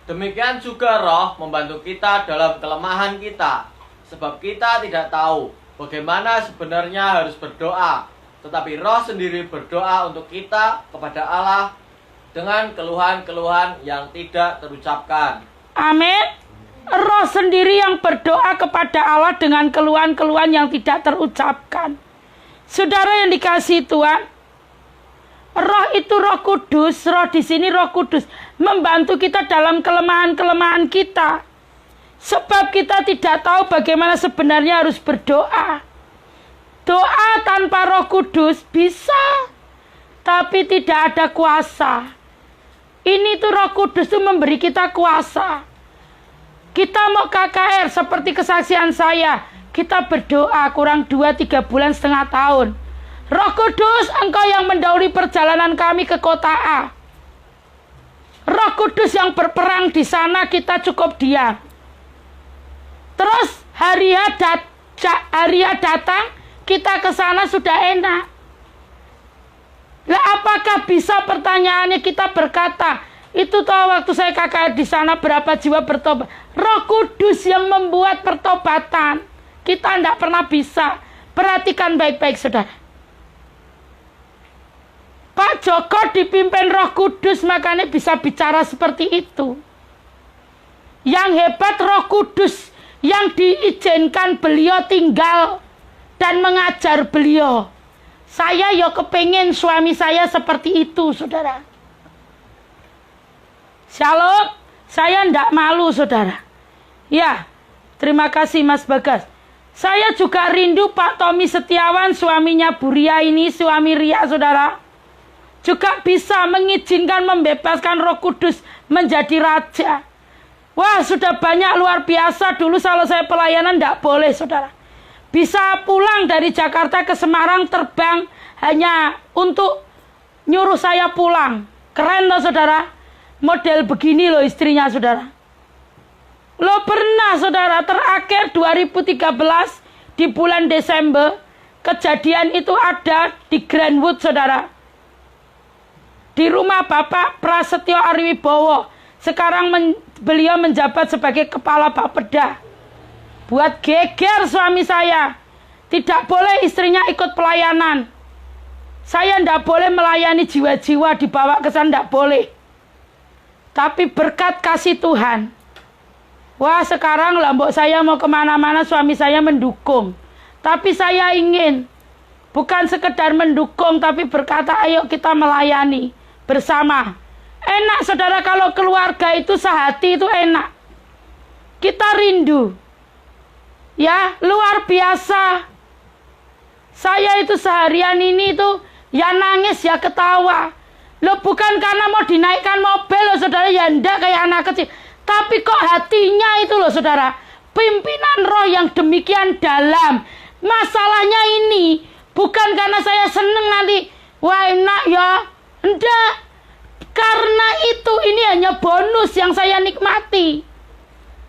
Demikian juga Roh membantu kita dalam kelemahan kita, sebab kita tidak tahu bagaimana sebenarnya harus berdoa, tetapi Roh sendiri berdoa untuk kita kepada Allah dengan keluhan-keluhan yang tidak terucapkan. Amin. Roh sendiri yang berdoa kepada Allah dengan keluhan-keluhan yang tidak terucapkan. Saudara yang dikasihi Tuhan, Roh itu Roh Kudus, Roh di sini Roh Kudus membantu kita dalam kelemahan-kelemahan kita. Sebab kita tidak tahu bagaimana sebenarnya harus berdoa. Doa tanpa Roh Kudus bisa, tapi tidak ada kuasa. Ini tuh Roh Kudus tuh memberi kita kuasa. Kita mau KKR seperti kesaksian saya, kita berdoa kurang 2-3 bulan setengah tahun. Roh Kudus, Engkau yang mendahului perjalanan kami ke kota A. Roh Kudus yang berperang di sana, kita cukup diam. Terus hari H datang, kita ke sana sudah enak. Lah apakah bisa, pertanyaannya, kita berkata, itu tahu waktu saya KKR di sana berapa jiwa bertobat. Roh Kudus yang membuat pertobatan. Kita tidak pernah bisa. Perhatikan baik-baik, saudara. Pak Joko dipimpin Roh Kudus, makanya bisa bicara seperti itu. Yang hebat Roh Kudus yang diizinkan beliau tinggal dan mengajar beliau. Saya ya kepengen suami saya seperti itu, saudara. Shalom, saya ndak malu, saudara. Ya, terima kasih Mas Bagas. Saya juga rindu Pak Tommy Setiawan, suaminya Bu Ria ini, suami Ria, saudara. Juga bisa mengizinkan membebaskan Roh Kudus menjadi raja. Wah, sudah banyak, luar biasa. Dulu kalau saya pelayanan ndak boleh, saudara. Bisa pulang dari Jakarta ke Semarang, terbang hanya untuk nyuruh saya pulang. Keren loh, saudara. Model begini loh istrinya, saudara. Lo pernah, saudara, terakhir 2013 di bulan Desember, kejadian itu ada di Greenwood, saudara. Di rumah Bapak Prasetyo Ariwibowo. Sekarang beliau menjabat sebagai kepala Bapeda. Buat geger suami saya. Tidak boleh istrinya ikut pelayanan. Saya tidak boleh melayani jiwa-jiwa, dibawa ke sana, tidak boleh. Tapi berkat kasih Tuhan. Wah, sekarang lambok saya mau kemana-mana, suami saya mendukung. Tapi saya ingin, bukan sekedar mendukung, tapi berkata, ayo kita melayani bersama. Enak, saudara, kalau keluarga itu sehati, itu enak. Kita rindu. Ya, luar biasa. Saya itu seharian ini tuh ya nangis ya ketawa. Loh, bukan karena mau dinaikkan mobil loh, saudara, ya ndak kayak anak kecil. Tapi kok hatinya itu loh, saudara, pimpinan roh yang demikian dalam. Masalahnya ini bukan karena saya seneng nanti, wah enak ya. Enggak. Karena itu ini hanya bonus yang saya nikmati.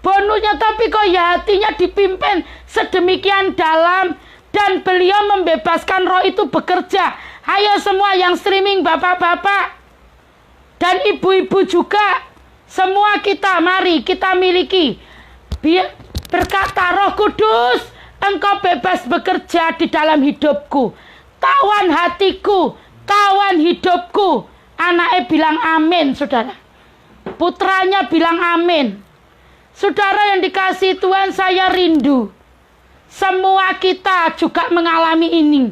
Bonusnya, tapi kok ya hatinya dipimpin sedemikian dalam. Dan beliau membebaskan roh itu bekerja. Ayo semua yang streaming, bapak-bapak dan ibu-ibu juga, semua kita, mari kita miliki. Berkata, Roh Kudus, Engkau bebas bekerja di dalam hidupku. Tawan hatiku, tawan hidupku. Anaknya bilang amin, saudara. Putranya bilang amin. Saudara yang dikasihi Tuhan, saya rindu semua kita juga mengalami ini.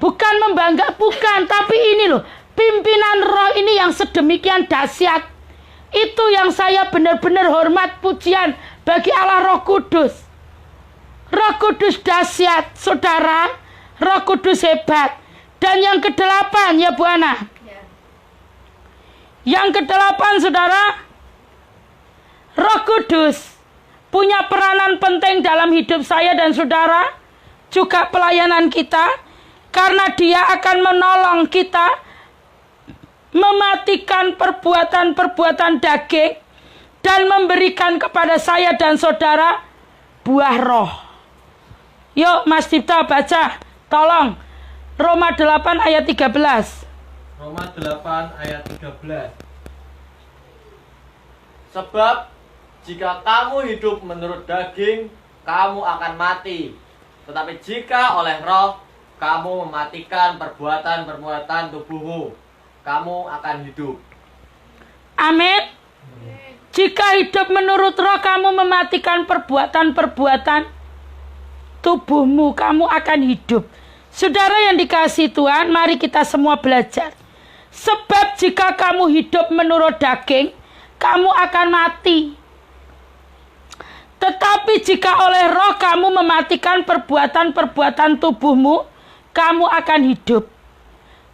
Bukan membangga, bukan, tapi ini loh, pimpinan roh ini yang sedemikian dahsyat. Itu yang saya benar-benar hormat, pujian bagi Allah Roh Kudus. Roh Kudus dahsyat, saudara. Roh Kudus hebat. Dan yang ke-8, ya Bu Ana. Yang ke-8, saudara, Roh Kudus punya peranan penting dalam hidup saya dan saudara, juga pelayanan kita, karena dia akan menolong kita mematikan perbuatan-perbuatan daging dan memberikan kepada saya dan saudara buah roh. Yuk Mas Dipta baca, tolong, Roma 8 ayat 13. Roma 8 ayat 13. Sebab jika kamu hidup menurut daging, kamu akan mati. Tetapi jika oleh roh, kamu mematikan perbuatan-perbuatan tubuhmu, kamu akan hidup. Amin. Jika hidup menurut roh, kamu mematikan perbuatan-perbuatan tubuhmu, kamu akan hidup. Saudara yang dikasihi Tuhan, mari kita semua belajar. Sebab jika kamu hidup menurut daging, kamu akan mati. Tetapi jika oleh roh kamu mematikan perbuatan-perbuatan tubuhmu, kamu akan hidup.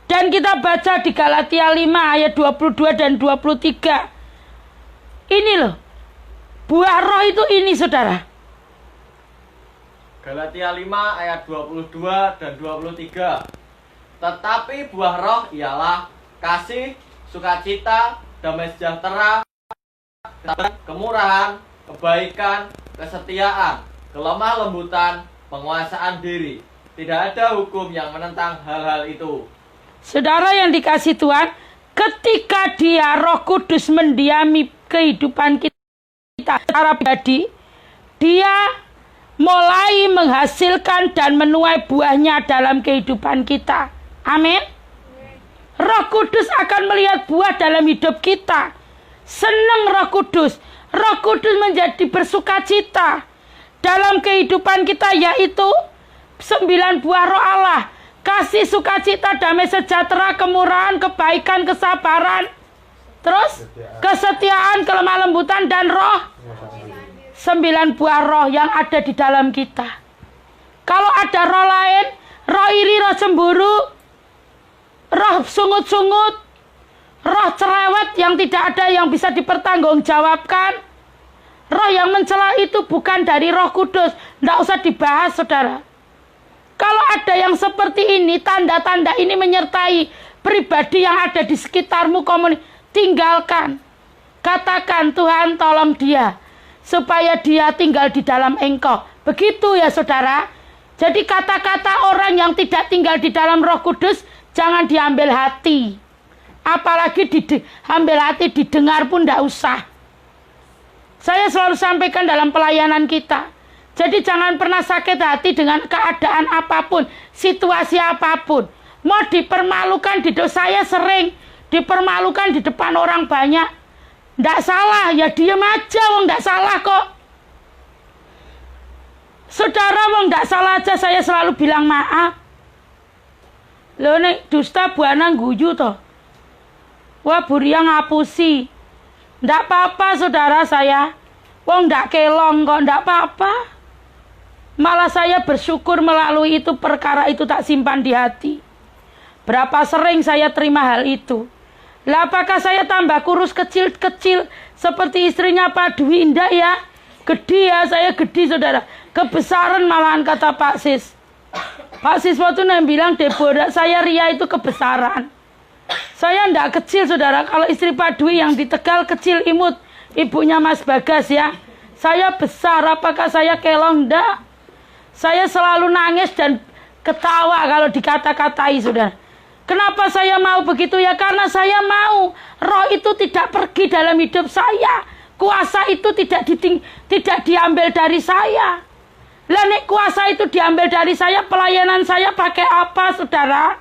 Dan kita baca di Galatia 5 ayat 22 dan 23. Ini loh, buah roh itu ini saudara. Galatia 5 ayat 22 dan 23. Tetapi buah roh ialah kasih, sukacita, damai sejahtera, kemurahan, kebaikan, kesetiaan, kelemah lembutan, penguasaan diri. Tidak ada hukum yang menentang hal-hal itu. Saudara yang dikasihi Tuhan, ketika dia Roh Kudus mendiami kehidupan kita secara pribadi, dia mulai menghasilkan dan menuai buahnya dalam kehidupan kita. Amin. Roh Kudus akan melihat buah dalam hidup kita. Senang Roh Kudus. Roh Kudus menjadi bersukacita dalam kehidupan kita, yaitu 9 buah roh Allah. Kasih, sukacita, damai sejahtera, kemurahan, kebaikan, kesabaran, terus kesetiaan, kelemah lembutan, dan roh. 9 buah roh yang ada di dalam kita. Kalau ada roh lain, roh iri, roh cemburu, roh sungut-sungut, roh cerewet yang tidak ada yang bisa dipertanggungjawabkan, roh yang mencela, itu bukan dari Roh Kudus. Tidak usah dibahas, saudara. Kalau ada yang seperti ini, tanda-tanda ini menyertai pribadi yang ada di sekitarmu, tinggalkan. Katakan, Tuhan tolong dia, supaya dia tinggal di dalam Engkau. Begitu ya saudara. Jadi kata-kata orang yang tidak tinggal di dalam Roh Kudus, jangan diambil hati. Apalagi diambil hati, didengar pun tidak usah. Saya selalu sampaikan dalam pelayanan kita. Jadi jangan pernah sakit hati dengan keadaan apapun, situasi apapun. Mau dipermalukan, saya sering dipermalukan di depan orang banyak. Tidak salah, ya diam aja, wong tidak salah kok. Saudara, wong tidak salah aja, saya selalu bilang maaf. Loh nek dusta buana guyu toh. Wah buria ngapusi. Tidak apa-apa saudara saya. Wong tidak kelong kok, tidak apa-apa. Malah saya bersyukur melalui itu, perkara itu tak simpan di hati. Berapa sering saya terima hal itu. Lah apakah saya tambah kurus kecil-kecil seperti istrinya Pak Dwi? Indah ya. Gede ya, saya gede saudara. Kebesaran malahan kata Pak Sis. Pak Sis waktu yang bilang, Deborah, saya ria itu kebesaran. Saya ndak kecil saudara. Kalau istri Pak Dwi yang di Tegal kecil imut, ibunya Mas Bagas ya. Saya besar, apakah saya kelong? Ndak. Saya selalu nangis dan ketawa kalau dikata-katai saudara. Kenapa saya mau begitu ya? Karena saya mau roh itu tidak pergi dalam hidup saya. Kuasa itu tidak diambil dari saya. Lah nek kuasa itu diambil dari saya, pelayanan saya pakai apa saudara?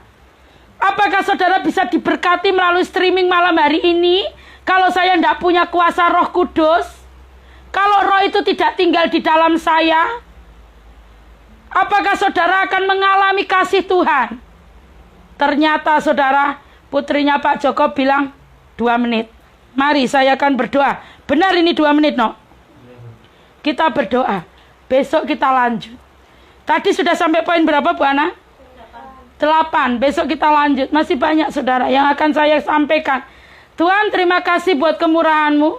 Apakah saudara bisa diberkati melalui streaming malam hari ini kalau saya tidak punya kuasa Roh Kudus? Kalau roh itu tidak tinggal di dalam saya? Apakah saudara akan mengalami kasih Tuhan? Ternyata saudara, putrinya Pak Joko bilang 2 menit. Mari saya akan berdoa. Benar ini 2 menit no? Kita berdoa. Besok kita lanjut. Tadi sudah sampai poin berapa Bu Ana? 8. Besok kita lanjut. Masih banyak saudara yang akan saya sampaikan. Tuhan terima kasih buat kemurahan-Mu.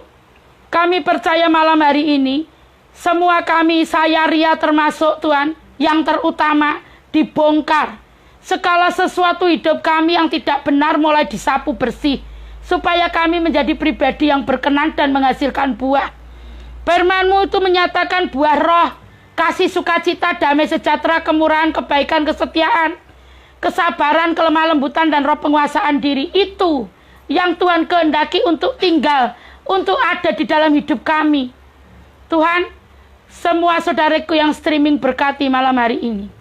Kami percaya malam hari ini. Semua kami, saya Ria termasuk Tuhan. Yang terutama dibongkar. Segala sesuatu hidup kami yang tidak benar mulai disapu bersih. Supaya kami menjadi pribadi yang berkenan dan menghasilkan buah. Firman-Mu itu menyatakan buah roh. Kasih sukacita, damai sejahtera, kemurahan, kebaikan, kesetiaan. Kesabaran, kelemah lembutan, dan roh penguasaan diri. Itu yang Tuhan kehendaki untuk tinggal, untuk ada di dalam hidup kami. Tuhan, semua saudaraku yang streaming berkati malam hari ini.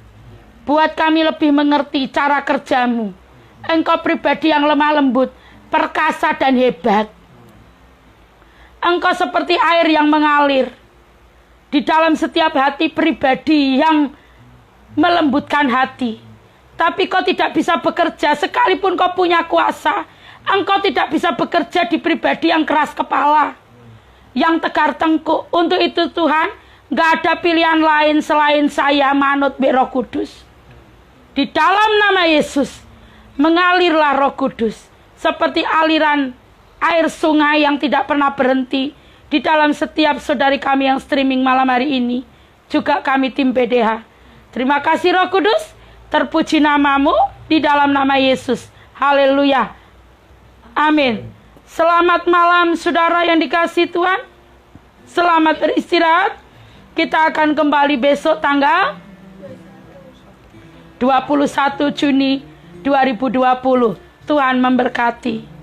Buat kami lebih mengerti cara kerja-Mu. Engkau pribadi yang lemah lembut, perkasa dan hebat. Engkau seperti air yang mengalir di dalam setiap hati pribadi yang melembutkan hati. Tapi kau tidak bisa bekerja sekalipun kau punya kuasa. Engkau tidak bisa bekerja di pribadi yang keras kepala, yang tegar tengkuk. Untuk itu Tuhan, gak ada pilihan lain selain saya manut Roh Kudus. Di dalam nama Yesus, mengalirlah Roh Kudus. Seperti aliran air sungai yang tidak pernah berhenti. Di dalam setiap saudari kami yang streaming malam hari ini. Juga kami tim PDH. Terima kasih Roh Kudus. Terpuji namamu di dalam nama Yesus. Haleluya. Amin. Selamat malam saudara yang dikasihi Tuhan. Selamat beristirahat. Kita akan kembali besok tanggal 21 Juni 2020. Tuhan memberkati.